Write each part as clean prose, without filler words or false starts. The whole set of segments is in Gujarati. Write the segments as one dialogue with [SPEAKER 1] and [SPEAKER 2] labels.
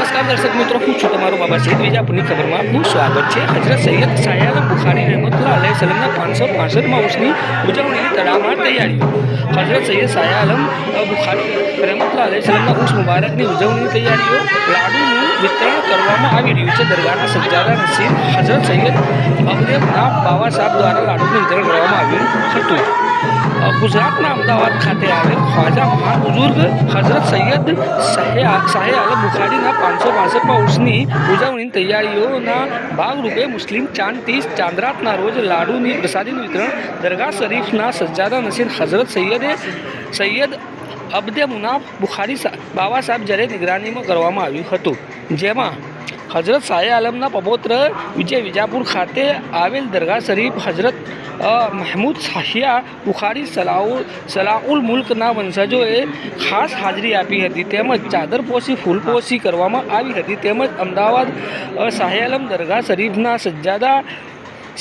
[SPEAKER 1] नमस्कार दर्शक मित्रों, હું છું તમારો બાબા સૈયદ વિજાપુરની ખબરમાં આપનું સ્વાગત છે। હજરત સૈયદ શાહી બુખારી રહેમતુલ્લાહ અલૈહ સલામના 565મા વર્ષની ઉજવણીની તડામાર તૈયારીઓ। હજરત સૈયદ શાહી બુખારી રહેમતુલ્લાહ અલૈહ સલામના ઉર્સ મુબારકની ઉજવણીની તૈયારીઓ લાડુનું વિતરણ કરવામાં આવી રહ્યું છે। દરગાહના સજ્જાદા નસીબ હજરત સૈયદ અબદેમના બાવા સાહેબ દ્વારા લાડુનું વિતરણ કરવામાં આવ્યું હતું। ગુજરાતના અમદાવાદ ખાતે આવેલ ખ્વાજા મહાન બુઝુર્ગ હજરત સૈયદ શાહી આલમ બુખારીના 565મા ઉર્સની ઉજવણીની તૈયારીઓના ભાગરૂપે મુસ્લિમ ચાંદ 30 ચાંદ્રાતના રોજ લાડુની પ્રસાદીનું વિતરણ દરગાહ શરીફના સજ્જાદા નસીર હજરત સૈયદ અબદે મુનાફ બુખારી બાવા સાહેબ જરે નિગરાનીમાં કરવામાં આવ્યું હતું, જેમાં હજરત શાહી આલમના પબોત્ર વિજાપુર ખાતે આવેલ દરગાહ શરીફ હજરત મહમૂદ શાહિયા બુખારી સલાઉલ મુલ્કના વંશજોએ ખાસ હાજરી આપી હતી, તેમજ ચાદરપોશી ફૂલપોશી કરવામાં આવી હતી, તેમજ અમદાવાદ શાહી આલમ દરગાહ શરીફના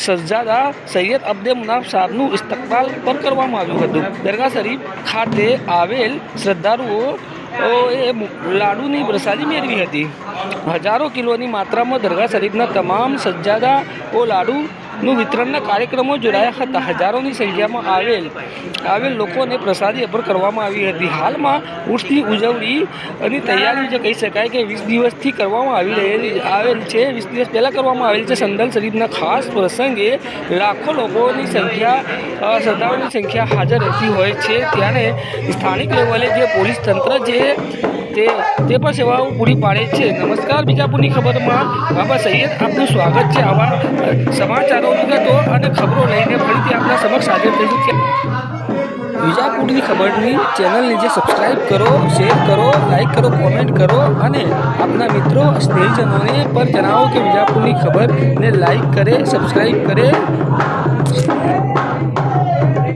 [SPEAKER 1] સજ્જાદા સૈયદ અબદે મુનાફ સાહેબનું ઇસ્તકબાલ પર કરવામાં આવ્યું હતું। દરગાહ શરીફ ખાતે આવેલ શ્રદ્ધાળુઓ લાડુની પ્રસાદી મેળવી હતી। હજારો કિલોની માત્રામાં દરગાહ શરીફના તમામ સજ્જાદાઓ લાડુનું વિતરણના કાર્યક્રમો જોડાયા હતા। હજારોની સંખ્યામાં આવેલ લોકોને પ્રસાદી અર્પણ કરવામાં આવી હતી। હાલમાં ઉર્સની ઉજવણીની તૈયારી જે કહી શકાય કે 20 દિવસથી કરવામાં આવેલ છે। 20 દિવસ પહેલાં કરવામાં આવેલ છે। સંદલ શરીફના ખાસ પ્રસંગે લાખો લોકોની શ્રદ્ધાળુઓની સંખ્યા હાજર રહેતી હોય છે, ત્યારે સ્થાનિક લેવલે જે પોલીસ તંત્ર છે તે પણ સેવાઓ પૂરી પાડે છે। નમસ્કાર, બીજાપુરની ખબરમાં બાબા સૈયદ આપનું સ્વાગત છે। આવા સમાચારો, વિગતો અને ખબરો લઈને ફરીથી આપના સમક્ષ હાજર થઈશું। વિજાપુરની ખબરની ચેનલને જે સબસ્ક્રાઈબ કરો, શેર કરો, લાઈક કરો, કોમેન્ટ કરો અને આપના મિત્રો સ્નેહીજનોને પર જણાવો કે વિજાપુરની ખબરને લાઈક કરે, સબસ્ક્રાઈબ કરે